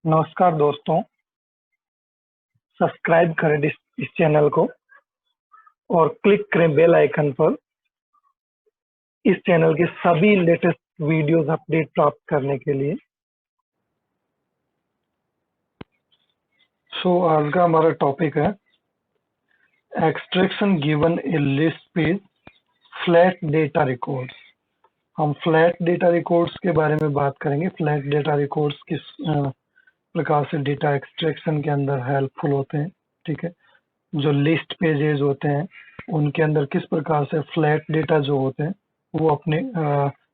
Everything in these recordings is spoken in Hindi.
नमस्कार दोस्तों, सब्सक्राइब करें इस चैनल को और क्लिक करें बेल आइकन पर इस चैनल के सभी लेटेस्ट वीडियोस अपडेट प्राप्त करने के लिए। आज का हमारा टॉपिक है extraction given a list page flat data records. हम फ्लैट डेटा रिकॉर्ड्स के बारे में बात करेंगे। फ्लैट डेटा रिकॉर्ड्स किस प्रकार से डेटा एक्सट्रैक्शन के अंदर हेल्पफुल होते हैं। ठीक है, जो लिस्ट पेजेस होते हैं उनके अंदर किस प्रकार से फ्लैट डेटा जो होते हैं वो अपने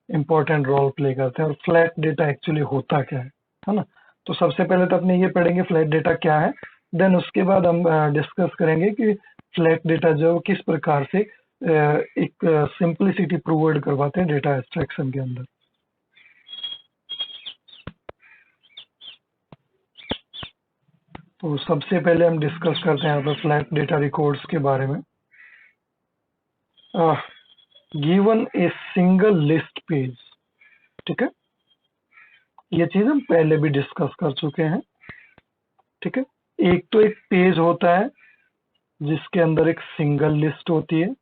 इम्पोर्टेंट रोल प्ले करते हैं और फ्लैट डेटा एक्चुअली होता क्या है ना। तो सबसे पहले तो अपने ये पढ़ेंगे फ्लैट डेटा क्या है, देन उसके बाद हम डिस्कस करेंगे कि फ्लैट डेटा जो किस प्रकार से एक सिंप्लिसिटी प्रोवाइड करवाते हैं डेटा एक्सट्रैक्शन के अंदर। तो सबसे पहले हम डिस्कस करते हैं यहाँ पर फ्लैट डेटा रिकॉर्ड्स के बारे में। Given a single list page, ठीक है, ये चीज हम पहले भी डिस्कस कर चुके हैं। ठीक है, एक तो एक पेज होता है जिसके अंदर एक सिंगल लिस्ट होती है।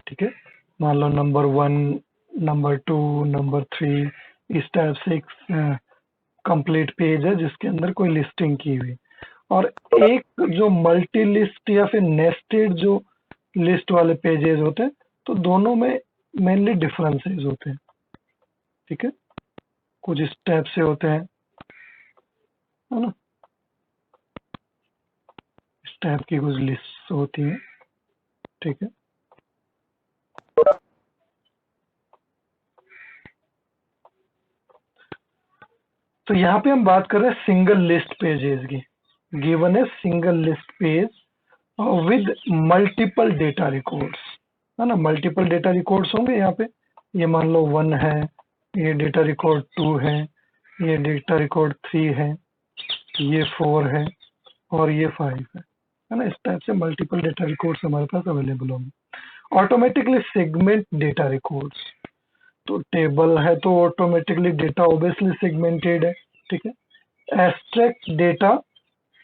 ठीक है, मान लो नंबर 1, नंबर 2, नंबर 3, इस टाइप से एक कंप्लीट पेज है जिसके अंदर कोई लिस्टिंग की हुई। और एक जो मल्टी लिस्ट या फिर नेस्टेड जो लिस्ट वाले पेजेस होते हैं, तो दोनों में मेनली डिफरेंसेस होते हैं। ठीक है, कुछ इस टाइप से होते हैं, है ना, इस टाइप की कुछ लिस्ट होती है। ठीक है, तो यहाँ पे हम बात कर रहे हैं सिंगल लिस्ट पेजेस की। गिवन है single list page with multiple data records, है ना। मल्टीपल डेटा रिकॉर्ड्स होंगे यहाँ पे। ये मान लो 1 है, ये डेटा रिकॉर्ड 2 है, ये डेटा रिकॉर्ड 3 है, ये 4 है और ये 5 है ना। इस टाइप से मल्टीपल डेटा रिकॉर्ड्स हमारे पास अवेलेबल होंगे। ऑटोमेटिकली सेगमेंट डेटा रिकॉर्ड्स, तो टेबल है तो ऑटोमेटिकली डेटा ऑब्वियसली सेगमेंटेड है। ठीक है, extract data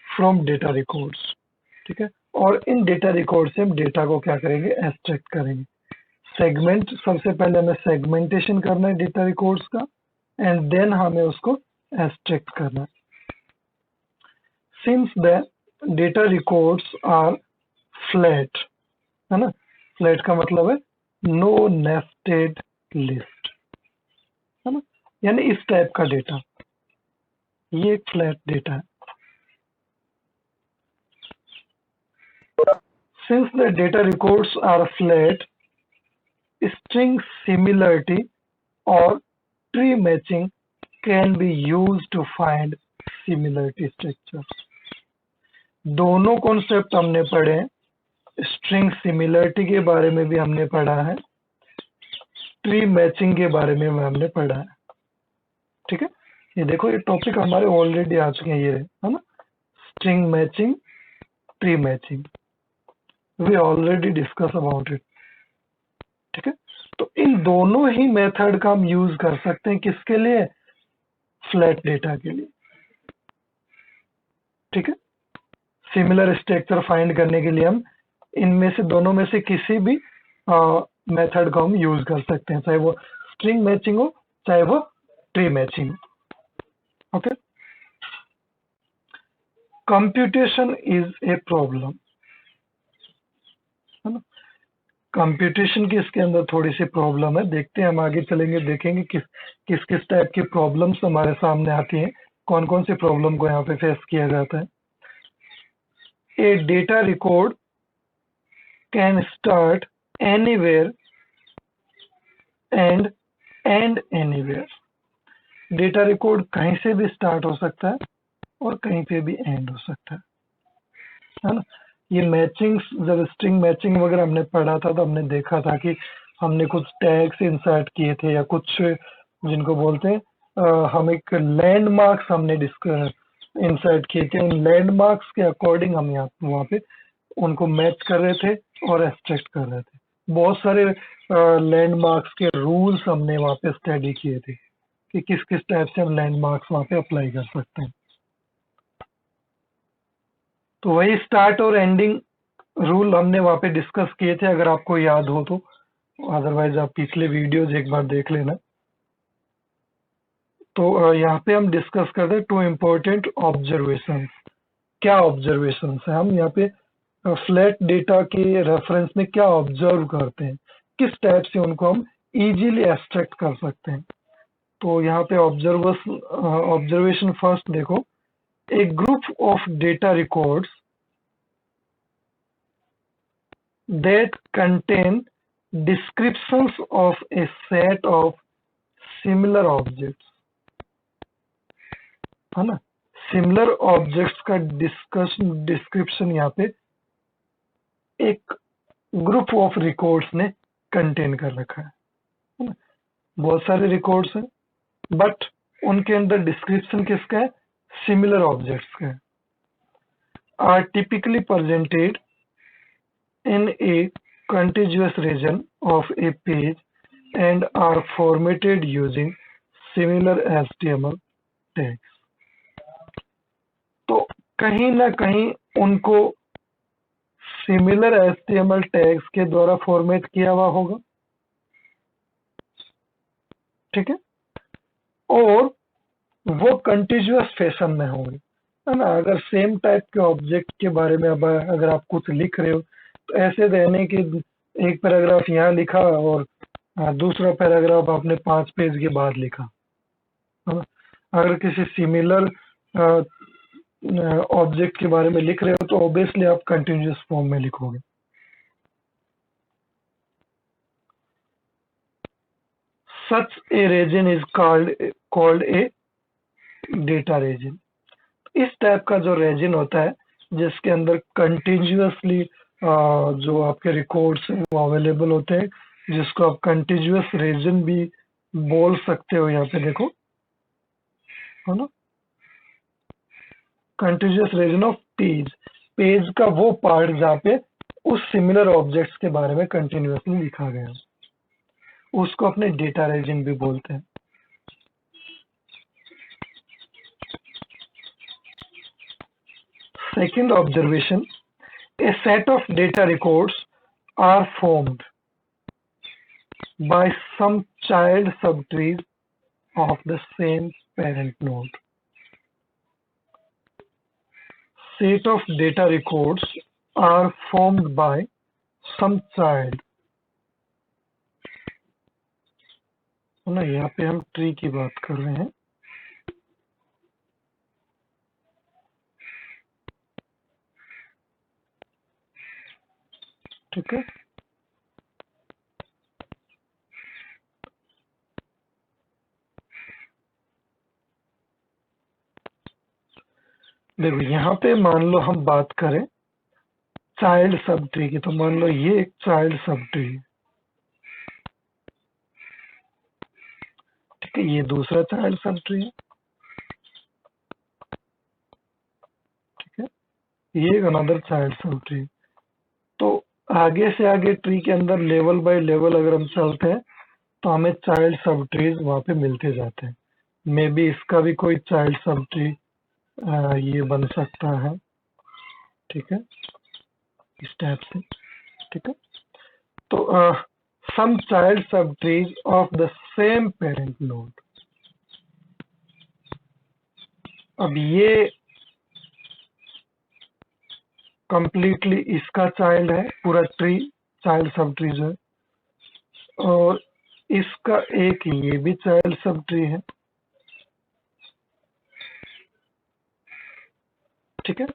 from data records. ठीक है, और इन डेटा रिकॉर्ड से हम डेटा को क्या करेंगे, एक्सट्रैक्ट करेंगे। सेगमेंट, सबसे पहले हमें सेगमेंटेशन करना है डेटा रिकॉर्ड्स का एंड देन हमें उसको एक्सट्रैक्ट करना है। Since the data records are flat, है ना, फ्लैट का मतलब है नो नेस्टेड लिस्ट, है ना, यानी इस टाइप का डेटा, ये एक फ्लैट डेटा है। Since the data records are flat, string similarity or tree matching can be used to find similarity structures. दोनों कॉन्सेप्ट हमने पढ़े हैं, स्ट्रिंग सिमिलरिटी के बारे में भी हमने पढ़ा है, ट्री मैचिंग के बारे में हमने पढ़ा है। ठीक है, ये देखो ये टॉपिक हमारे ऑलरेडी आ चुके हैं, ये है ना, string matching, tree matching, we already discuss about it. ठीक है, तो इन दोनों ही मेथड का हम यूज कर सकते हैं, किसके लिए, फ्लैट डेटा के लिए। ठीक है, सिमिलर स्ट्रक्चर फाइंड करने के लिए हम इनमें से दोनों में से किसी भी मेथड को हम यूज कर सकते हैं, चाहे वो स्ट्रिंग मैचिंग हो चाहे वो tree matching. Okay, computation is a problem, है ना। कंप्यूटेशन की इसके अंदर थोड़ी सी प्रॉब्लम है, देखते हैं हम आगे चलेंगे, देखेंगे किस किस टाइप की प्रॉब्लम्स हमारे सामने आती हैं, कौन कौन सी प्रॉब्लम को यहाँ पे फेस किया जाता है। A data record can start anywhere and end anywhere. Data record कहीं से भी स्टार्ट हो सकता है और कहीं पे भी एंड हो सकता है ना। ये मैचिंग, जब स्ट्रिंग मैचिंग वगैरह हमने पढ़ा था तो हमने देखा था कि हमने कुछ टैग्स इंसर्ट किए थे या कुछ जिनको बोलते हैं हम एक लैंडमार्क्स हमने इंसर्ट किए थे। उन लैंडमार्क्स के अकॉर्डिंग हम यहाँ वहाँ पे उनको मैच कर रहे थे और एक्सट्रैक्ट कर रहे थे। बहुत सारे लैंडमार्क्स के रूल्स हमने वहाँ पे स्टडी किए थे। कि किस किस टाइप से हम लैंडमार्क्स वहां पे अप्लाई कर सकते हैं। तो वही स्टार्ट और एंडिंग रूल हमने वहां पे डिस्कस किए थे, अगर आपको याद हो तो। अदरवाइज आप पिछले वीडियोज एक बार देख लेना। तो यहाँ पे हम डिस्कस करते हैं टू इम्पोर्टेंट ऑब्जर्वेशन। क्या ऑब्जर्वेशन है, हम यहाँ पे फ्लैट डेटा के रेफरेंस में क्या ऑब्जर्व करते हैं, किस टाइप से उनको हम इजीली एब्स्ट्रैक्ट कर सकते हैं। तो यहाँ पे ऑब्जर्वेशन फर्स्ट देखो, a group of data records that contain descriptions of a set of similar objects, है ना। सिमिलर ऑब्जेक्ट्स का डिस्क्रिप्शन यहाँ पे एक ग्रुप ऑफ रिकॉर्ड्स ने कंटेन कर रखा है ना। बहुत सारे रिकॉर्ड्स हैं, बट उनके अंदर डिस्क्रिप्शन किसका है, सिमिलर ऑब्जेक्ट्स का है। Are typically presented in a contiguous region of a page and are formatted using similar HTML tags। तो कहीं ना कहीं उनको सिमिलर HTML टैग्स के द्वारा फॉर्मेट किया हुआ होगा, ठीक है, और वो कंटिन्यूअस फैशन में होंगे, है ना। अगर सेम टाइप के ऑब्जेक्ट के बारे में अब अगर आप कुछ लिख रहे हो तो ऐसे रहने कि एक पैराग्राफ यहाँ लिखा और दूसरा पैराग्राफ आपने 5 पेज के बाद लिखा, है ना। अगर किसी सिमिलर ऑब्जेक्ट के बारे में लिख रहे हो तो ऑब्वियसली आप कंटिन्यूअस फॉर्म में लिखोगे। Such a region is called a data region. इस टाइप का जो रीजन होता है जिसके अंदर कंटिन्यूअसली जो आपके रिकॉर्ड्स हैं वो अवेलेबल होते हैं, जिसको आप कंटिन्यूअस रीजन भी बोल सकते हो। यहाँ पे देखो, है ना, continuous region of page. Page का वो पार्ट जहाँ पे उस सिमिलर ऑब्जेक्ट्स के बारे में कंटिन्यूअसली लिखा गया, उसको अपने डेटा रीजन भी बोलते हैं। Second observation, a set of data records are formed by some child subtrees of the same parent node. Set of data records are formed by some child, ना, यहाँ पे हम ट्री की बात कर रहे हैं, ठीक है। देखो यहाँ पे मान लो हम बात करें चाइल्ड सब ट्री की, तो मान लो ये एक चाइल्ड सब ट्री है, ठीक है, ये दूसरा चाइल्ड सब ट्री है, ठीक है, ये एक अनदर चाइल्ड सब ट्री। तो आगे से आगे ट्री के अंदर लेवल बाय लेवल अगर हम चलते हैं तो हमें चाइल्ड सब ट्रीज वहां पे मिलते जाते हैं। मे बी इसका भी कोई चाइल्ड सब ट्री ये बन सकता है, ठीक है, इस टाइप से, ठीक है। तो सम चाइल्ड सब trees of the same parent node. अब ये कंप्लीटली इसका चाइल्ड है, पूरा ट्री चाइल्ड सब ट्री जो है, और इसका एक ये भी चाइल्ड सब ट्री है, ठीक है।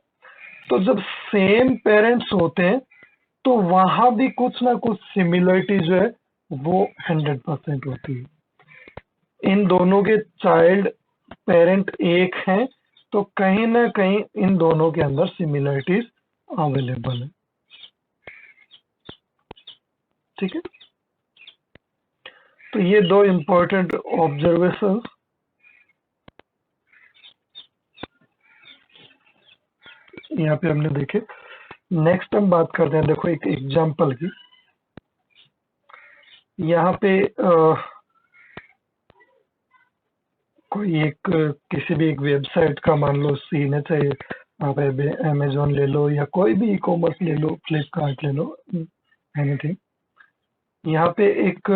तो जब सेम पेरेंट्स होते हैं तो वहां भी कुछ ना कुछ सिमिलरिटी जो है वो 100% होती है। इन दोनों के चाइल्ड पेरेंट एक हैं तो कहीं ना कहीं इन दोनों के अंदर सिमिलरिटीज अवेलेबल है, ठीक है। तो ये दो इंपॉर्टेंट ऑब्जर्वेशन यहाँ पे हमने देखे। नेक्स्ट हम बात करते हैं, देखो एक एग्जांपल की। यहाँ पे कोई एक किसी भी एक वेबसाइट का मान लो सीन चाहिए, आप अमेजोन ले लो या कोई भी ई कॉमर्स ले लो, फ्लिपकार्ट ले लो, एनीथिंग। यहाँ पे एक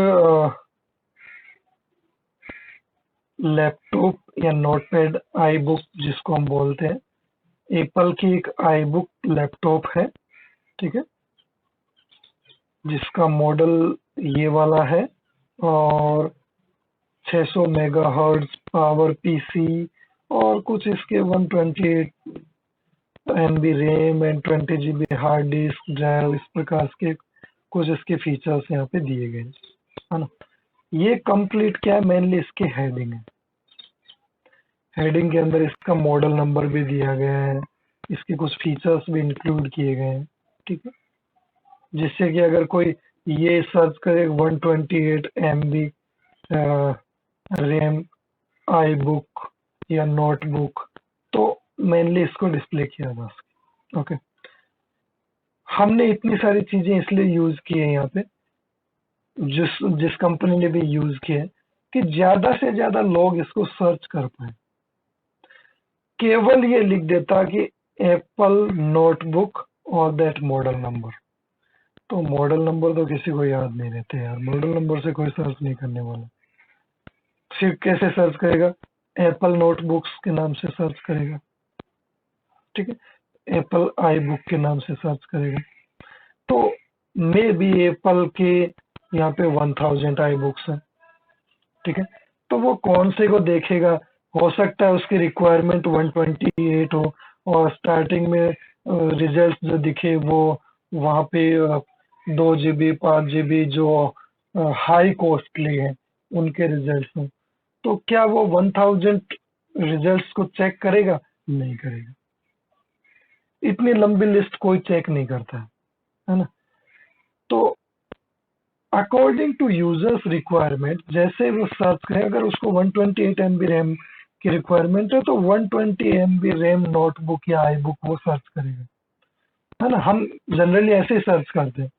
लैपटॉप या नोटपैड आई बुक जिसको हम बोलते हैं, एप्पल की एक आई बुक लैपटॉप है, ठीक है, जिसका मॉडल ये वाला है, और 600 मेगाहर्ट्ज पावर पीसी, और कुछ इसके 128 MB RAM and 20 GB hard disk drive, इस प्रकार के कुछ इसके फीचर्स यहाँ पे दिए गए है ना। ये कंप्लीट क्या है, मेनली इसकी हेडिंग है। हेडिंग के अंदर इसका मॉडल नंबर भी दिया गया है, इसके कुछ फीचर्स भी इंक्लूड किए गए हैं, ठीक है, जिससे कि अगर कोई ये सर्च करे 128 MB रैम आई बुक या नोटबुक, तो मेनली इसको डिस्प्ले किया जा सके। ओके, हमने इतनी सारी चीजें इसलिए यूज की है यहाँ पे, जिस जिस कंपनी ने भी यूज किया है, कि ज्यादा से ज्यादा लोग इसको सर्च कर पाए। केवल ये लिख देता कि एप्पल नोटबुक और दैट मॉडल नंबर, तो मॉडल नंबर तो किसी को याद नहीं रहते यार, मॉडल नंबर से कोई सर्च नहीं करने वाला। फिर कैसे सर्च करेगा, एप्पल नोटबुक्स के नाम से सर्च करेगा, ठीक है, एप्पल आई बुक के नाम से सर्च करेगा। तो मे बी एप्पल के यहाँ पे 1000 आई बुक्स है, ठीक है, तो वो कौन से को देखेगा, हो सकता है उसकी रिक्वायरमेंट 128 हो, और स्टार्टिंग में रिजल्ट जो दिखे वो वहाँ पे 2 GB 5 GB जो हाई कॉस्टली है उनके रिजल्ट हों, तो क्या वो 1000 रिजल्ट्स को चेक करेगा? नहीं करेगा। इतनी लंबी लिस्ट कोई चेक नहीं करता है ना। तो अकॉर्डिंग टू यूजर्स रिक्वायरमेंट जैसे वो सर्च करे, अगर उसको 128 MB रैम की रिक्वायरमेंट है तो 120 MB रैम नोटबुक या आई बुक वो सर्च करेगा, है ना। हम जनरली ऐसे ही सर्च करते हैं,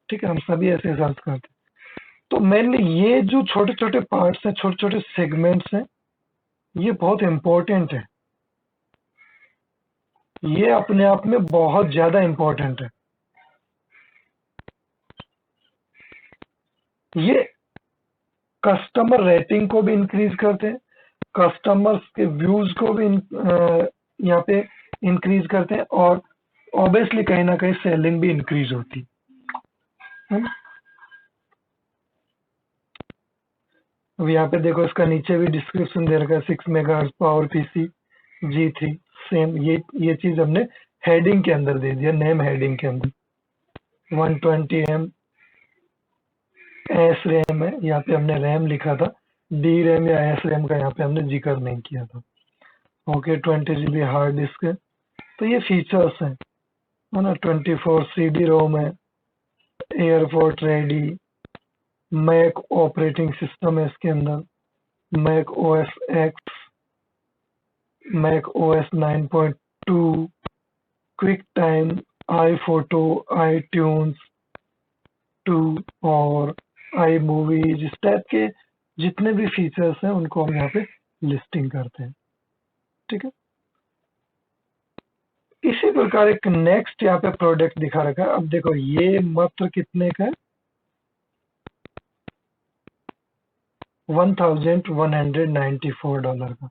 ठीक है, हम सभी ऐसे ही सर्च करते हैं। तो मेनली ये जो छोटे छोटे पार्ट्स हैं, छोटे छोटे सेगमेंट्स हैं, ये बहुत इंपॉर्टेंट है, ये अपने आप में बहुत ज्यादा इंपॉर्टेंट है। ये कस्टमर रेटिंग को भी इंक्रीज करते हैं, कस्टमर्स के व्यूज को भी यहाँ पे इंक्रीज करते हैं, और ऑब्वियसली कहीं ना कहीं सेलिंग भी इंक्रीज होती है ना। अब यहाँ पे देखो, इसका नीचे भी डिस्क्रिप्शन दे रखा है, 6 megahertz power PC G3, same ये चीज हमने हेडिंग के अंदर दे दिया, नेम हेडिंग के अंदर। 120M एस रैम है, यहाँ पे हमने रैम लिखा था, डी रैम या एस रैम का यहाँ पे हमने जिक्र नहीं किया था। ओके, 20 GB हार्ड डिस्क है। तो ये फीचर्स हैं, है ना। 24 CD रोम है, airport ready, Mac operating system है इसके अंदर, Mac OS X, Mac OS 9.2, QuickTime, iPhoto, iTunes 2 और आई मूवीज, इस टाइप के जितने भी फीचर्स हैं उनको हम यहाँ पे लिस्टिंग करते हैं, ठीक है। इसी प्रकार एक नेक्स्ट यहाँ पे प्रोडक्ट दिखा रखा है। अब देखो, ये मात्र कितने का है, $1194 का,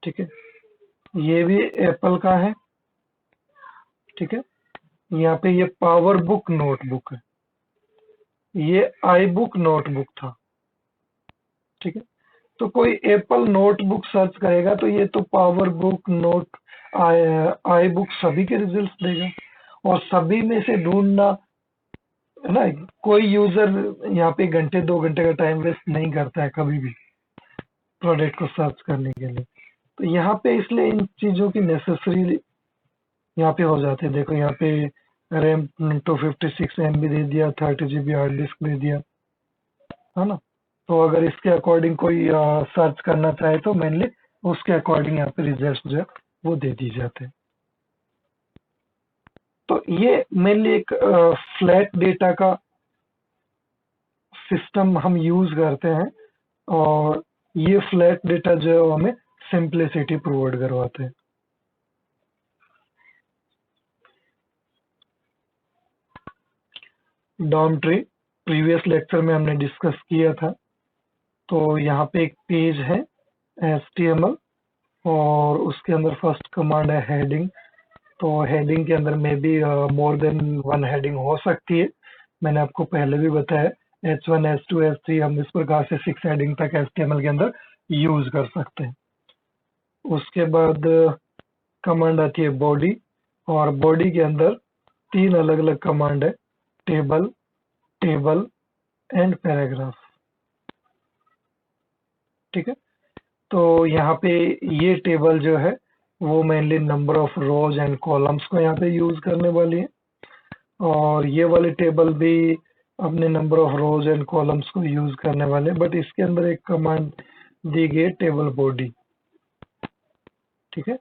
ठीक है। ये भी एप्पल का है, ठीक है। यहाँ पे ये पावर बुक नोटबुक है, ये आई बुक नोटबुक था, ठीक है। तो कोई एप्पल नोटबुक सर्च करेगा तो ये तो power book note I book सभी के रिजल्ट देगा, और सभी में से ढूंढना, है ना, कोई यूजर यहाँ पे घंटे 2 घंटे का टाइम वेस्ट नहीं करता है कभी भी प्रोडक्ट को सर्च करने के लिए। तो यहाँ पे इसलिए इन चीजों की नेसेसरी यहाँ पे हो जाते हैं। देखो यहाँ पे रैम 256 MB दे दिया, 30 GB हार्ड डिस्क दे दिया, है ना। तो अगर इसके अकॉर्डिंग कोई सर्च करना चाहे तो मेनली उसके अकॉर्डिंग यहाँ पे रिजल्ट जो है वो दे दी जाते हैं। तो ये मेनली एक फ्लैट डेटा का सिस्टम हम यूज करते हैं और ये फ्लैट डेटा जो है वो हमें सिंप्लिसिटी प्रोवाइड करवाते हैं। डॉम ट्री प्रीवियस लेक्चर में हमने डिस्कस किया था। तो यहाँ पे एक पेज है HTML और उसके अंदर फर्स्ट कमांड है हेडिंग। तो हेडिंग के अंदर में भी मोर देन वन हेडिंग हो सकती है। मैंने आपको पहले भी बताया H1, H2, H3 हम इस प्रकार से 6 हेडिंग तक HTML के अंदर यूज कर सकते हैं। उसके बाद कमांड आती है बॉडी, और बॉडी के अंदर 3 अलग अलग कमांड है, टेबल, टेबल एंड पैराग्राफ। ठीक है, तो यहाँ पे ये टेबल जो है वो mainly number of rose and columns को यहाँ पे यूज करने वाली है, और ये वाली टेबल भी अपने number of rose and columns को यूज करने वाले, बट इसके अंदर एक कमांड दी गई टेबल बॉडी। ठीक है,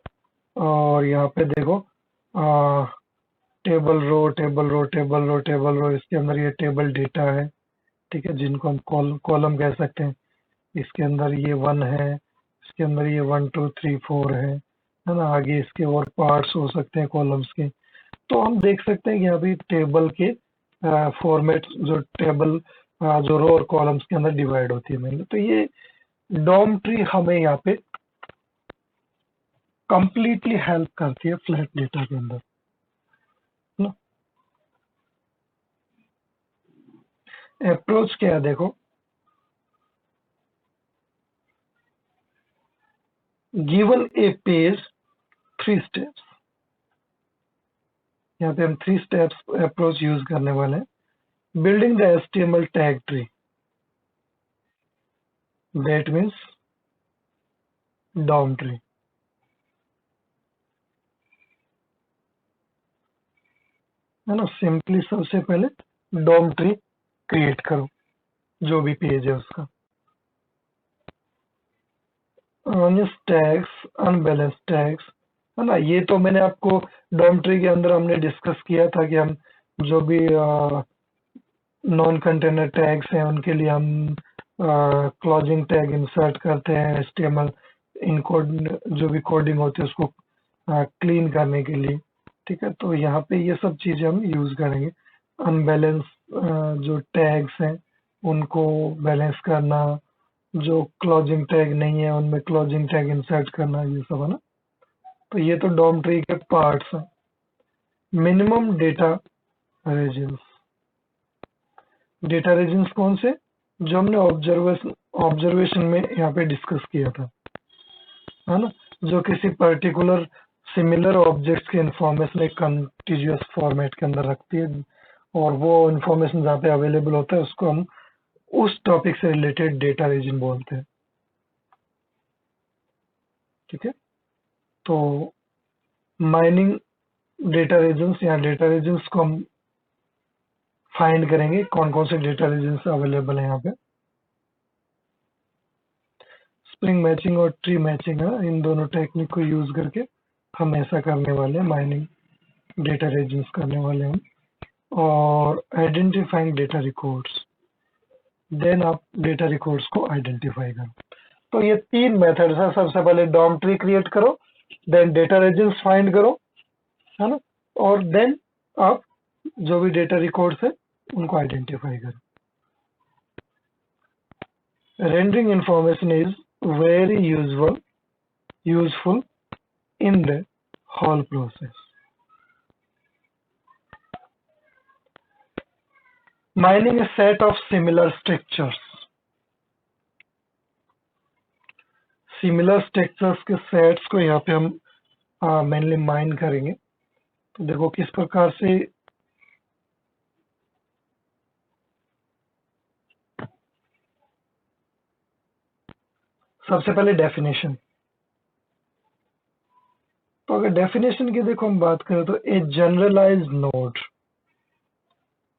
और यहाँ पे देखो table row, table row, table row, table row, इसके अंदर ये टेबल डेटा है। ठीक है, जिनको हम कॉलम कह सकते हैं। इसके अंदर ये 1 है, इसके अंदर ये 1 2 3 4 है ना। आगे इसके और पार्ट्स हो सकते हैं कॉलम्स के। तो हम देख सकते हैं कि यहाँ पे टेबल के फॉर्मेट जो टेबल जो रो और कॉलम्स के अंदर डिवाइड होती है मेनली। तो ये डॉम ट्री हमें यहाँ पे कंप्लीटली हेल्प करती है फ्लैट डेटा के अंदर ना। अप्रोच क्या है देखो, गिवन ए पेज 3 स्टेप्स। यहाँ पे हम 3 स्टेप्स अप्रोच यूज करने वाले हैं। Building the HTML tag tree, that means DOM tree है ना। सिंपली सबसे पहले डॉम ट्री क्रिएट करो, जो भी पेज है उसका। टैग्स, अनबैलेंस टैग्स है ना। ये तो मैंने आपको डॉम ट्री के अंदर हमने डिस्कस किया था कि हम जो भी नॉन कंटेनर टैग्स हैं उनके लिए हम क्लोजिंग टैग इंसर्ट करते हैं HTML इनकोड, जो भी कोडिंग होती है उसको क्लीन करने के लिए। ठीक है, तो यहाँ पे ये सब चीजें हम यूज करेंगे। अनबैलेंस जो टैग्स हैं उनको बैलेंस करना, जो क्लोजिंग टैग नहीं है उनमें क्लोजिंग टैग इंसर्ट करना, ये सब है ना। तो ये तो डॉम ट्री के पार्ट्स हैं। Minimum data regions, data regions कौन से, जो हमने ऑब्जर्वेशन में यहाँ पे डिस्कस किया था है ना। जो किसी पर्टिकुलर सिमिलर ऑब्जेक्ट्स के इंफॉर्मेशन एक कंटिन्यूअस फॉर्मेट के अंदर रखती है, और वो इंफॉर्मेशन जहाँ पे अवेलेबल होता है उसको हम उस टॉपिक से रिलेटेड डेटा रीजन बोलते हैं। ठीक है, तो माइनिंग डेटा रीजन्स, या डेटा रीजन्स को हम फाइंड करेंगे कौन कौन से डेटा रीजन्स अवेलेबल है यहाँ पे। स्प्रिंग मैचिंग और ट्री मैचिंग है, इन दोनों टेक्निक को यूज करके हम ऐसा करने वाले हैं, माइनिंग डेटा रीजन्स करने वाले हैं हम। और आइडेंटिफाइंग डेटा रिकॉर्ड्स, देन आप डेटा रिकॉर्ड्स को आइडेंटिफाई करो। तो ये 3 मेथड्स है। सबसे पहले डॉम ट्री क्रिएट करो, देन डेटा रीजन्स फाइंड करो है ना, और देन आप जो भी डेटा रिकॉर्ड्स है उनको आइडेंटिफाई करो। Rendering information is very useful in the whole process. Mining a set of similar structures. Similar structures के सेट्स को यहाँ पे हम मेनली माइन करेंगे। तो देखो किस प्रकार से सबसे पहले डेफिनेशन। तो अगर डेफिनेशन की देखो हम बात करें तो ए जनरलाइज्ड नोड,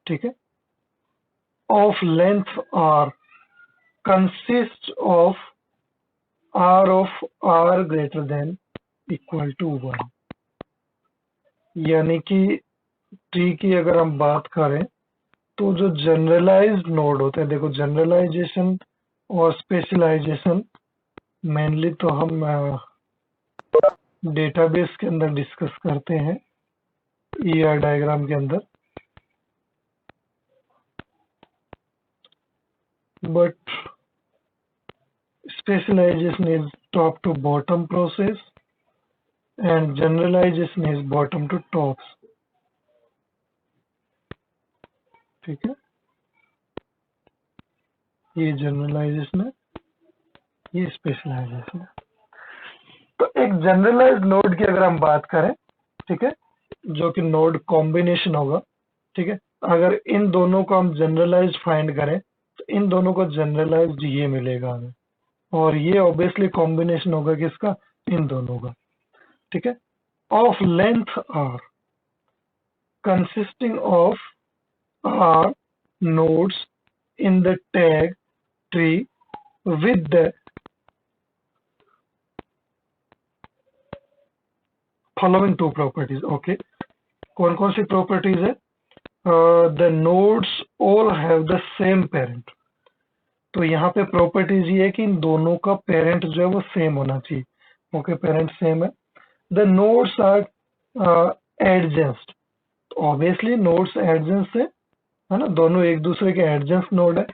ठीक है, of length R consist of r of r greater than equal to 1। यानी कि ट्री की अगर हम बात करें तो जो जनरलाइज्ड नोड होते हैं, देखो जनरलाइजेशन और स्पेशलाइजेशन मेनली तो हम डेटाबेस के अंदर डिस्कस करते हैं ईआर डायग्राम के अंदर, but specialization is top to bottom process and generalization is bottom to tops. ठीक है, ये जनरलाइजेशन है, ये स्पेशलाइजेशन है। तो एक जनरलाइज नोड की अगर हम बात करें, ठीक है, जो कि नोड कॉम्बिनेशन होगा, ठीक है, अगर इन दोनों को हम जनरलाइज फाइंड करें तो इन दोनों को जनरलाइज्ड ये मिलेगा हमें, और ये ऑब्वियसली कॉम्बिनेशन होगा किसका, इन दोनों का, ठीक है, of length R consisting of are nodes in the tag tree with the following two properties. Okay, कौन कौन सी properties है? The nodes all have the same parent. तो यहाँ पे properties ये है कि इन दोनों का parent जो है वो same होना चाहिए. Okay, parent same है. The nodes are adjacent. Obviously nodes adjacent से है ना, दोनों एक दूसरे के एडजेंस्ट नोड है,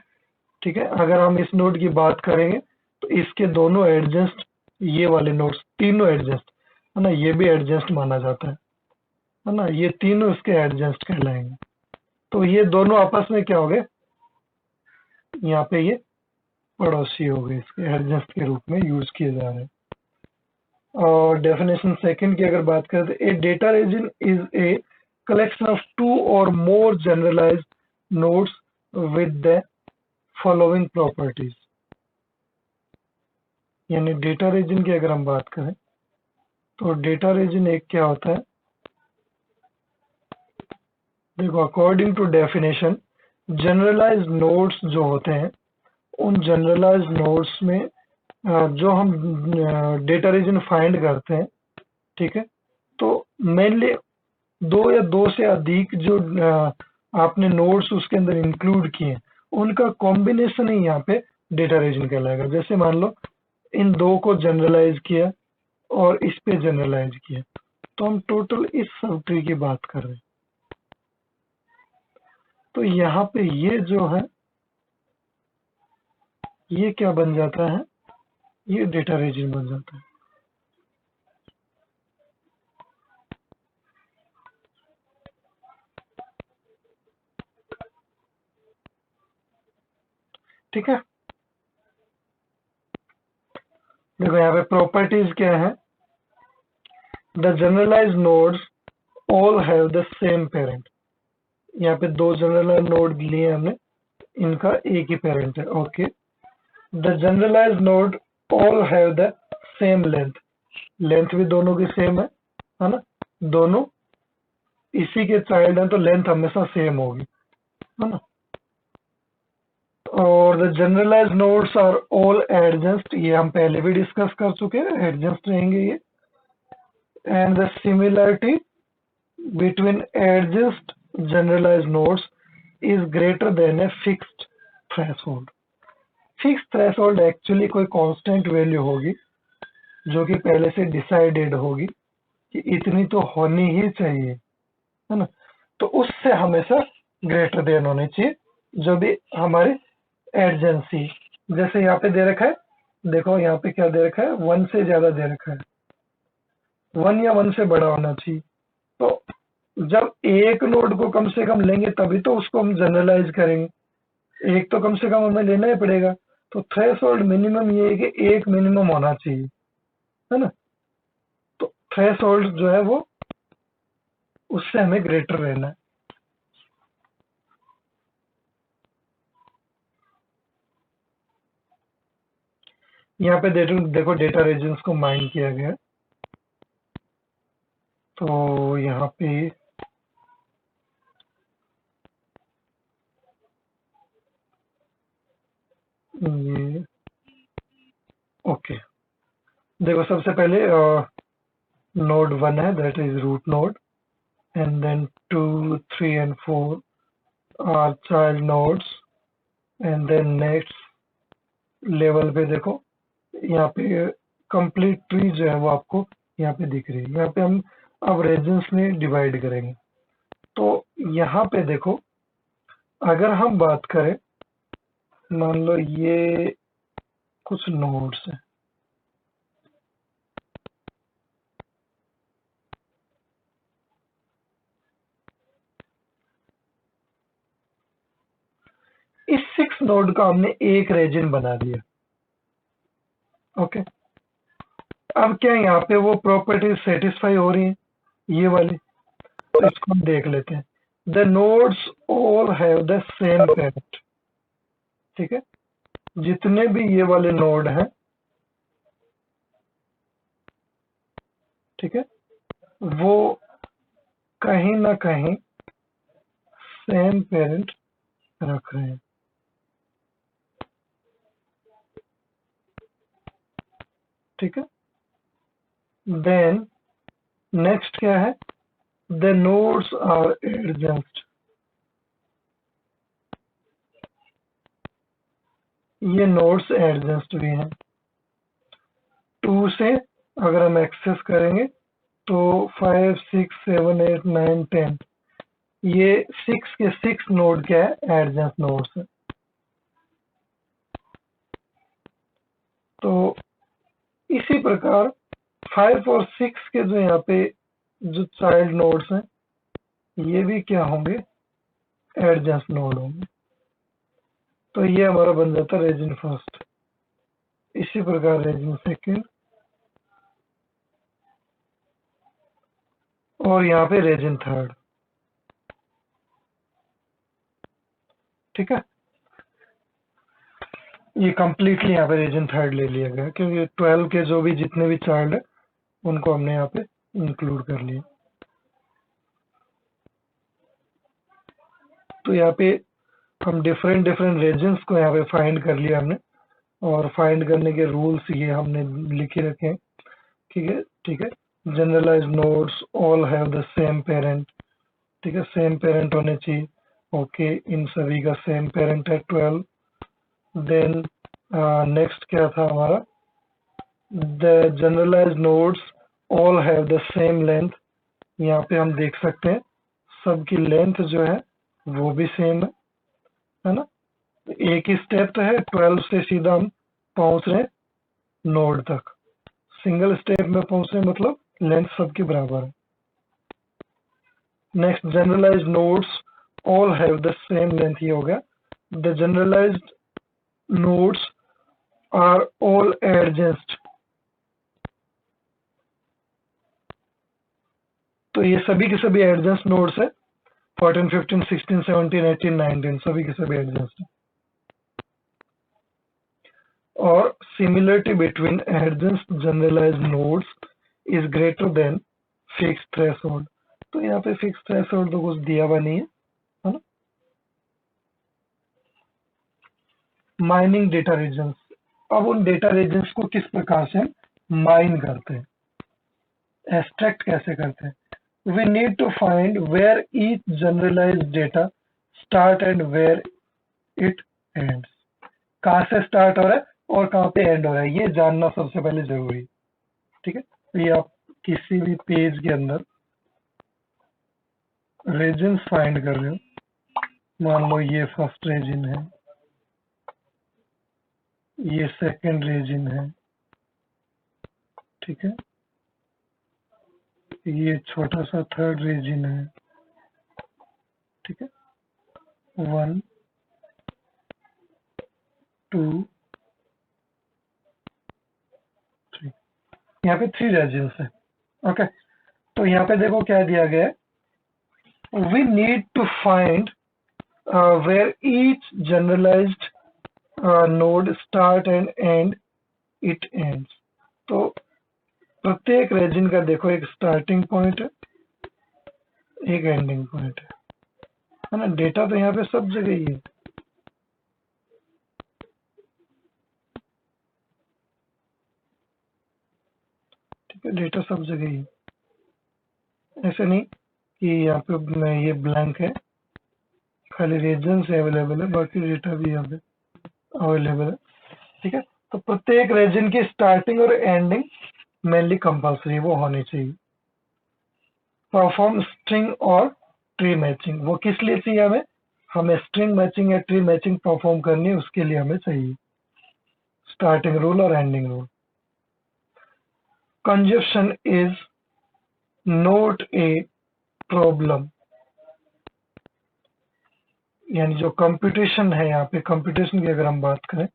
ठीक है। अगर हम इस नोड की बात करेंगे तो इसके दोनों एडजेंस्ट, ये वाले नोड्स तीनों एडजेंस्ट है ना, ये भी एडजेंस्ट माना जाता है ना, ये तीनों इसके एडजेंस्ट कहलाएंगे। तो ये दोनों आपस में क्या हो गए, यहाँ पे ये पड़ोसी हो गए, इसके एडजेंस्ट के रूप में यूज किए जा रहे हैं। और डेफिनेशन सेकंड की अगर बात करें तो a data region is a collection of two or more generalized nodes with the following properties. यानी डेटा रीजन की अगर हम बात करें तो डेटा रीजन एक क्या होता है, देखो according to definition generalized nodes जो होते हैं उन जनरलाइज्ड नोड्स में जो हम डेटा रीजन फाइंड करते हैं, ठीक है, तो मेनली दो या दो से अधिक जो आपने नोड्स उसके अंदर इंक्लूड किए हैं उनका कॉम्बिनेशन ही यहाँ पे डेटा रीजन कहलाएगा। जैसे मान लो इन दो को जनरलाइज किया और इस पे जनरलाइज किया, तो हम टोटल इस सब ट्री की बात कर रहे हैं। तो यहाँ पे ये जो है ये क्या बन जाता है, ये डेटा रीजन बन जाता है। ठीक है, देखो यहाँ पे प्रॉपर्टीज क्या है, the generalize nodes all have the same parent. यहाँ पे दो जनरलाइज नोड लिए हमने, इनका एक ही पेरेंट है। Okay, the generalize node all have the same length, length भी दोनों की सेम है ना, दोनों इसी के चाइल्ड हैं तो लेंथ हमेशा सेम होगी, है ना। और the generalize nodes are all adjacent, ये हम पहले भी डिस्कस कर चुके हैं, एडजेंस्ट रहेंगे ये। And the similarity between adjacent generalize nodes is greater than a fixed threshold. Fix threshold actually कोई कांस्टेंट वैल्यू होगी जो कि पहले से डिसाइडेड होगी कि इतनी तो होनी ही चाहिए, है ना। तो उससे हमेशा ग्रेटर देन होनी चाहिए जो भी हमारे एडजेंसी, जैसे यहाँ पे दे रखा है, देखो यहाँ पे क्या दे रखा है, 1 से ज्यादा दे रखा है, 1 या 1 से बड़ा होना चाहिए। तो जब एक नोड को कम से कम लेंगे तभी तो उसको हम जनरलाइज करेंगे, एक तो कम से कम हमें लेना ही पड़ेगा। तो थ्रेशोल्ड मिनिमम ये है कि एक मिनिमम होना चाहिए, है ना। तो थ्रेशोल्ड जो है वो उससे हमें ग्रेटर रहना है। यहाँ पे देखो डेटा रीजन्स को माइन किया गया है। तो यहाँ पे ये ओके, देखो सबसे पहले नोड 1 है, that is root node, and then 2, 3 and 4 are child nodes, and then next level पे देखो, यहाँ पे कंप्लीट ट्री जो है वो आपको यहाँ पे दिख रही है। यहाँ पे हम अब रीजन्स में डिवाइड करेंगे। तो यहाँ पे देखो, अगर हम बात करें, मान लो ये कुछ नोड्स है, इस 6 नोड का हमने एक रीजन बना दिया। ओके, अब क्या यहाँ पे वो प्रॉपर्टी सेटिस्फाई हो रही है, ये वाली? तो इसको हम देख लेते हैं। The nodes all have the same parent. ठीक है, जितने भी ये वाले नोड हैं, ठीक है, वो कहीं ना कहीं सेम पेरेंट रख रहे हैं। ठीक है, देन नेक्स्ट क्या है? The nodes are adjacent. ये नोड्स एडजेंट भी हैं। 2 से अगर हम एक्सेस करेंगे तो 5 6 7 8 9 10, ये 6 के 6 नोड क्या है? एडजेंट नोड्स है। तो इसी प्रकार 5 और 6 के जो यहाँ पे जो चाइल्ड नोड्स हैं, ये भी क्या होंगे? एडजेंट नोड होंगे। तो ये हमारा बन जाता है रीजन फर्स्ट। इसी प्रकार रीजन सेकंड, और यहाँ पे रीजन थर्ड। ठीक है, ये कंप्लीटली यहाँ पे रीजन थर्ड ले लिया गया, क्योंकि 12 के जो भी जितने भी चाइल्ड है उनको हमने यहाँ पे इंक्लूड कर लिया। तो यहाँ पे हम डिफरेंट डिफरेंट रीजन्स को यहाँ पे फाइंड कर लिया हमने, और फाइंड करने के रूल्स ये हमने लिखे रखे हैं। ठीक है, ठीक है। Generalize nodes all have the same parent. ठीक है, सेम पेरेंट होने चाहिए। ओके, इन सभी का सेम पेरेंट है 12। देन नेक्स्ट क्या था हमारा? The generalize nodes all have the same length. यहाँ पे हम देख सकते हैं सबकी लेंथ जो है वो भी सेम है ना? एक ही स्टेप तो है, 12 से सीधा हम पहुंच रहे हैं नोड तक। सिंगल स्टेप में पहुंचने मतलब लेंथ सबकी बराबर है। Next, generalized nodes all have the same length, ये हो गया। The generalized nodes are all adjacent. तो ये सभी के सभी एडजेंट नोड्स है। 14 15 16 17 18 19 सभी के सभी एडजेंट है। और similarity between adjacent generalized nodes is greater than fix threshold. तो यहाँ पे फिक्स थ्रेशोल्ड तो कुछ दिया हुआ नहीं है ना? Mining data regions. अब उन डेटा रीजन्स को किस प्रकार से माइन करते हैं, एक्सट्रैक्ट कैसे करते हैं? we need to find where each generalized data start and where it ends। कहाँ से स्टार्ट हो रहा है और कहाँ पे एंड हो रहा है, ये जानना सबसे पहले जरूरी। ठीक है, तो ये आप किसी भी पेज के अंदर रीजन्स फाइंड कर रहे हो, मान लो ये फर्स्ट रीजन है, ये सेकंड रीजन है, ठीक है, ये छोटा सा थर्ड रीजन है, ठीक है, 1 2 3, यहाँ पे 3 रीजन्स है। ओके, तो यहाँ पे देखो क्या दिया गया है, we need to find where each generalized node start and end it ends। तो प्रत्येक रीजन का देखो एक स्टार्टिंग पॉइंट है, एक एंडिंग पॉइंट है ना? डेटा तो यहाँ पे सब जगह ही है। ठीक है, डेटा सब जगह ही है। ऐसे नहीं कि यहाँ पे मैं ये ब्लैंक है, खाली रीजन से अवेलेबल है, बाकी डेटा भी यहाँ पे अवेलेबल है। ठीक है। तो प्रत्येक रेजिन की स्टार्टिंग और एंडिंग मेनली कंपल्सरी वो होनी चाहिए। परफॉर्म स्ट्रिंग और ट्री मैचिंग, वो किस लिए चाहिए हमें? हमें स्ट्रिंग मैचिंग या ट्री मैचिंग परफॉर्म करनी है, उसके लिए हमें चाहिए स्टार्टिंग रूल और ending rule. Consumption is note a problem, यानी जो कंप्यूटेशन है, यहाँ पे कंप्यूटेशन की अगर हम बात करें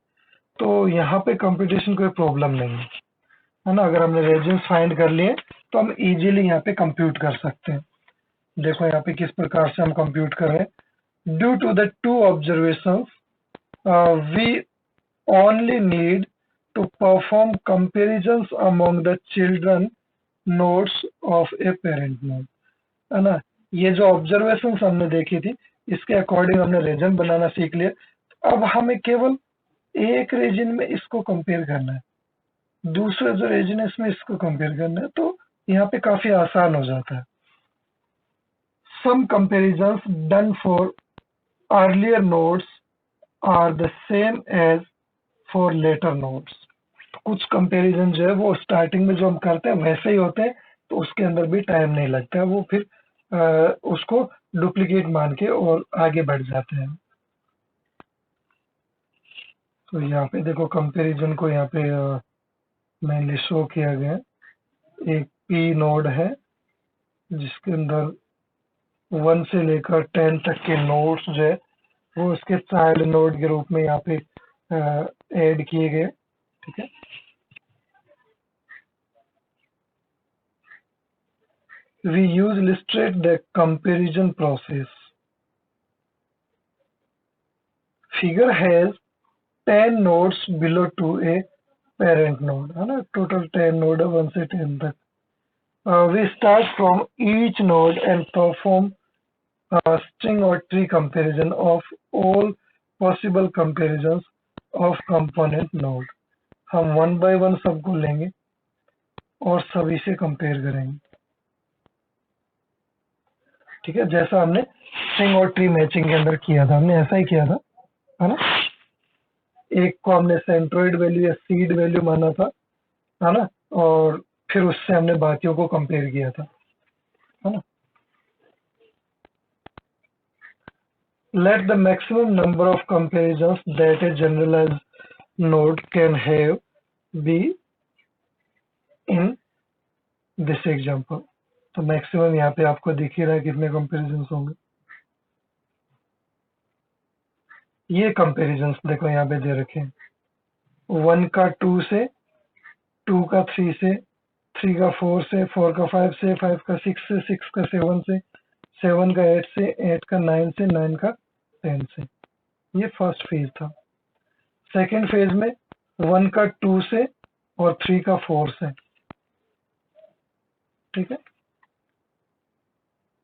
तो यहाँ पे कंप्यूटेशन कोई प्रॉब्लम नहीं है ना। अगर हमने रेजिन्स फाइंड कर लिए तो हम इजीली यहाँ पे कंप्यूट कर सकते हैं। देखो यहाँ पे किस प्रकार से हम कंप्यूट कर रहे हैं। Due to the two observations we only need to perform comparisons among the children nodes of a parent node, है ना। ये जो ऑब्जर्वेशंस हमने देखी थी इसके अकॉर्डिंग हमने रीजन बनाना सीख लिया। अब हमें केवल एक रीजन में इसको कंपेयर करना है, दूसरे जो रीजन है इसमें इसको कंपेयर करना है, तो यहाँ पे काफी आसान हो जाता है। Some comparisons done for earlier nodes are the same as for later nodes। तो कुछ कंपैरिजन जो है वो स्टार्टिंग में जो हम करते हैं वैसे ही होते हैं, तो उसके अंदर भी टाइम नहीं लगता है, वो फिर उसको डुप्लीकेट मान के और आगे बढ़ जाते हैं। तो यहाँ पे देखो कंपैरिजन को यहाँ पे मैंने शो किया गया है। एक पी नोड है जिसके अंदर 1 से लेकर 10 तक के नोड्स जो है वो उसके चाइल्ड नोड के रूप में यहाँ पे ऐड किए गए। ठीक है। We use illustrate the comparison process. Figure has 10 nodes below to a parent node, है ना। टोटल 10 नोड है 1 से 10 तक। We start from each node and perform a string or tree comparison of all possible comparisons of component node। हम वन बाय वन सबको लेंगे और सभी से कंपेयर करेंगे। ठीक है, जैसा हमने स्ट्रिंग और ट्री मैचिंग के अंदर किया था, हमने ऐसा ही किया था, है ना। एक को हमने सेंट्रोइड वैल्यू या सीड वैल्यू माना था, है ना, और फिर उससे हमने बाकियों को कंपेयर किया था, है ना। Let the maximum number of comparisons that a generalized node can have be in this example. तो मैक्सिमम यहाँ पे आपको दिख ही रहा है कितने कंपेरिजंस होंगे। ये कंपेरिजंस देखो यहाँ पे दे रखे हैं, 1 का 2 से, 2 का 3 से, 3 का 4 से, 4 का 5 से, 5 का 6 से, 6 का 7 से, 7 का 8 से, 8 का 9 से, 9 का 10 से। ये फर्स्ट फेज था। सेकेंड फेज में 1 का 2 से और 3 का 4 से। ठीक है।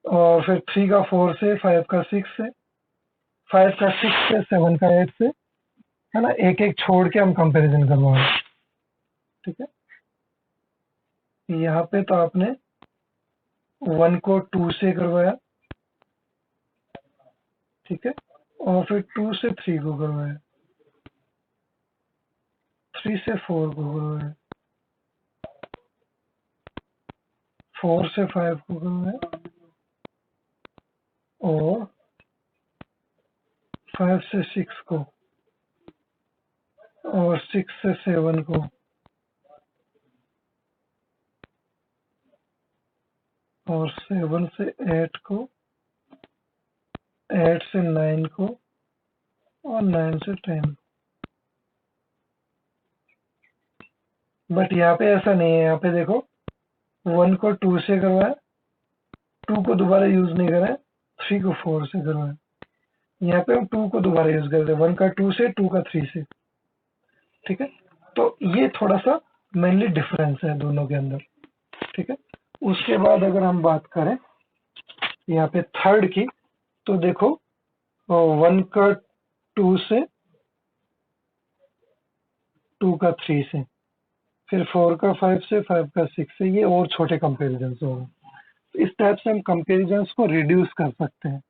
और फिर 3 का 4 से, 5 का 6 से, 5 का 6 से, 7 का 8 से, है ना। एक एक छोड़ के हम कंपैरिजन करवाएं। ठीक है। यहाँ पे तो आपने 1 को 2 से करवाया, ठीक है, और फिर 2 से 3 को करवाया, 3 से 4 को करवाया, 4 से 5 को करवाया, और 5 से 6 को, और 6 से 7 को, और 7 से 8 को, 8 से 9 को, और 9 से 10। बट यहाँ पे ऐसा नहीं है। यहाँ पे देखो 1 को 2 से करवाया, 2 को दोबारा यूज नहीं करा, 3 को 4 से करवाया। यहाँ पे हम 2 को दोबारा यूज करते हैं, 1 का 2 से, 2 का 3 से। ठीक है। तो ये थोड़ा सा मेनली डिफरेंस है दोनों के अंदर। ठीक है। उसके बाद अगर हम बात करें यहाँ पे थर्ड की, तो देखो 1 का 2 से, 2 का 3 से, फिर 4 का 5 से, 5 का 6 से, ये और छोटे कंपेरिजन होगा। इस टाइप से हम कंपेरिजन को रिड्यूस कर सकते हैं।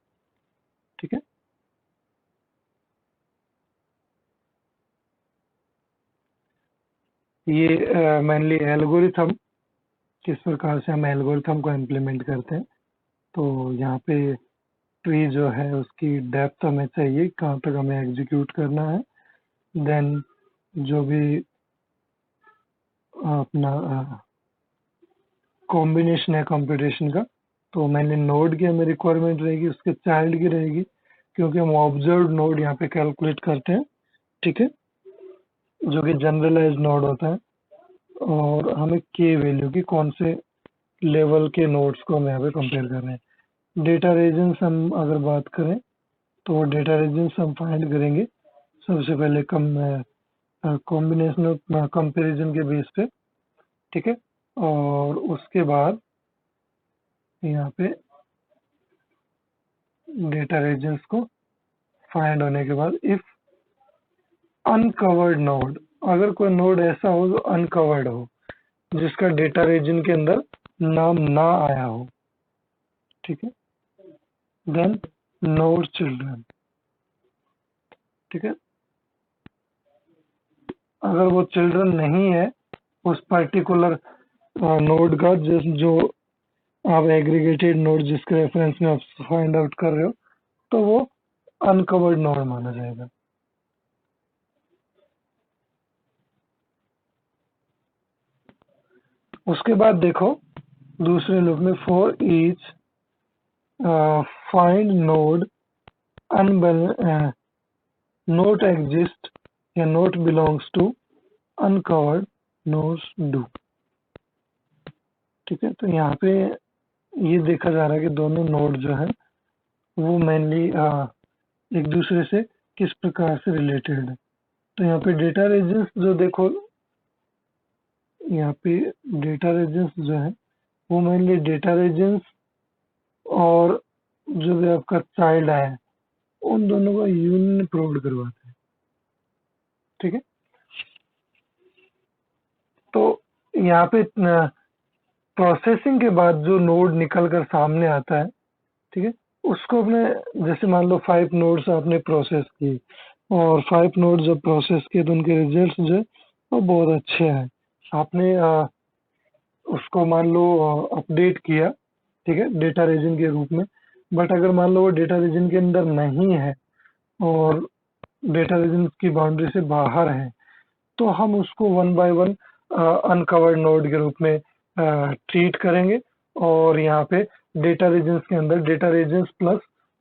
ठीक है। ये मेनली एल्गोरिथम, किस प्रकार से हम एल्गोरिथम को इम्प्लीमेंट करते हैं। तो यहाँ पे ट्री जो है उसकी डेप्थ हमें चाहिए, कहाँ तक हमें एग्जीक्यूट करना है। देन जो भी अपना कॉम्बिनेशन है कंप्यूटेशन का, तो मैंने नोड की हमें रिक्वायरमेंट रहेगी, उसके चाइल्ड की रहेगी, क्योंकि हम ऑब्जर्व नोड यहाँ पे कैलकुलेट करते हैं, ठीक है, जो कि जनरलाइज नोड होता है। और हमें के वैल्यू की कौन से लेवल के नोड्स को हम यहाँ पे कंपेयर कर रहे हैं। डेटा रीजन्स हम अगर बात करें तो डेटा रीजन्स हम फाइंड करेंगे सबसे पहले कॉम्बिनेशन कंपैरिजन के बेस पे, ठीक है। और उसके बाद यहाँ पे डेटा रीजन्स को फाइंड होने के बाद इफ अनकवर्ड नोड, अगर कोई नोड ऐसा हो जो अनकवर्ड हो, जिसका डेटा रीजन के अंदर नाम ना आया हो, ठीक है, देन नोड चिल्ड्रन, ठीक है। अगर वो चिल्ड्रन नहीं है उस पर्टिकुलर नोड का, जो आप एग्रीगेटेड नोड जिसके रेफरेंस में आप फाइंड आउट कर रहे हो, तो वो अनकवर्ड नोड माना जाएगा। उसके बाद देखो दूसरे लूप में for each find node not exist या not belongs to uncovered nodes do, ठीक है। तो यहाँ पे ये देखा जा रहा है कि दोनों नोड जो है वो मेनली एक दूसरे से किस प्रकार से रिलेटेड है। तो यहाँ पे डेटा रीजन्स जो देखो, यहाँ पे डेटा रीजन्स जो है वो मेनली डेटा रीजन्स और जो भी आपका चाइल्ड है उन दोनों का यूनियन प्रूव करवाते हैं, ठीक है। तो यहाँ पे प्रोसेसिंग के बाद जो नोड निकल कर सामने आता है, ठीक है, उसको अपने, जैसे मान लो 5 नोड्स आपने प्रोसेस की और 5 नोड जब प्रोसेस किए तो उनके रिजल्ट्स जो है वो बहुत अच्छे हैं। आपने उसको मान लो अपडेट किया, ठीक है, डेटा रीजन के रूप में। बट अगर मान लो वो डेटा रीजन के अंदर नहीं है और डेटा रीजन की बाउंड्री से बाहर है, तो हम उसको one by one uncovered node के रूप में ट्रीट करेंगे। और यहाँ पे डेटा रीजन्स के अंदर डेटा रीजन्स प्लस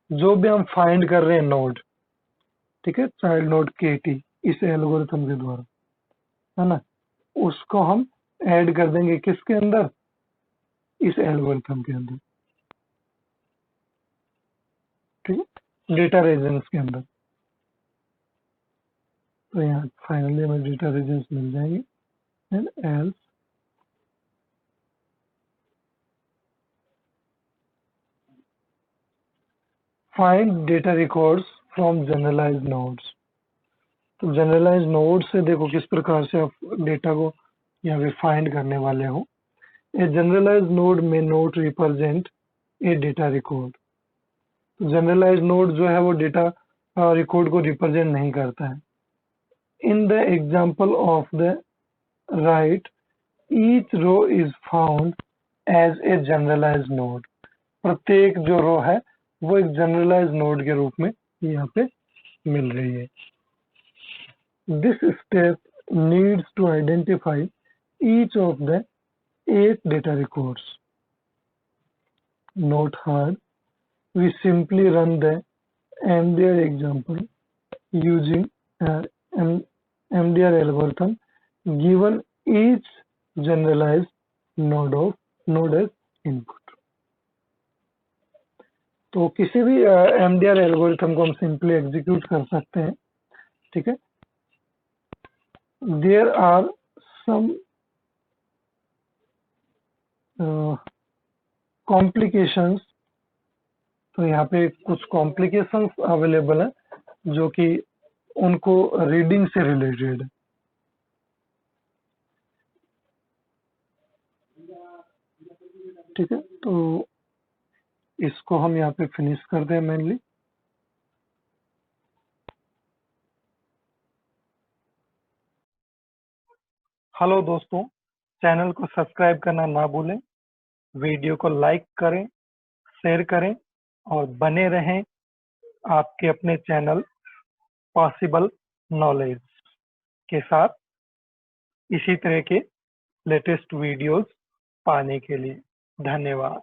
जो भी हम फाइंड कर रहे हैं नोड, ठीक है, चाइल्ड नोड के टी, इस एल्गोरिथम के द्वारा, है ना, उसको हम ऐड कर देंगे किसके अंदर, इस एल्गोरिथम के अंदर, ठीक है, डेटा रीजन्स के अंदर। तो यहाँ फाइनली हमें डेटा रीजन्स मिल जाएंगे। And else find data records from generalized nodes. तो जनरलाइज नोड से देखो किस प्रकार से आप डेटा को यहाँ पे फाइंड करने वाले हो। ए जनरलाइज नोड में note represent a data record. तो जनरलाइज नोड जो है वो डेटा रिकॉर्ड को रिप्रेजेंट नहीं करता है। In the example of the right each row is found as a generalize node. प्रत्येक जो रो है वो एक जनरलाइज नोड के रूप में यहाँ पे मिल रही है। This step needs to identify each of the 8 data records. Not hard. We simply run the MDR example using MDR algorithm given each generalized node as input. तो किसी भी MDR एल्गोरिथम को हम सिंपली एग्जीक्यूट कर सकते हैं, ठीक है। There are some complications. तो यहाँ पे कुछ कॉम्प्लिकेशंस अवेलेबल है जो कि उनको रीडिंग से रिलेटेड है, ठीक है। तो इसको हम यहाँ पे फिनिश कर दें मेनली। हेलो दोस्तों, चैनल को सब्सक्राइब करना ना भूलें, वीडियो को लाइक करें, शेयर करें और बने रहें आपके अपने चैनल पॉसिबल नॉलेज के साथ इसी तरह के लेटेस्ट वीडियोस पाने के लिए। धन्यवाद।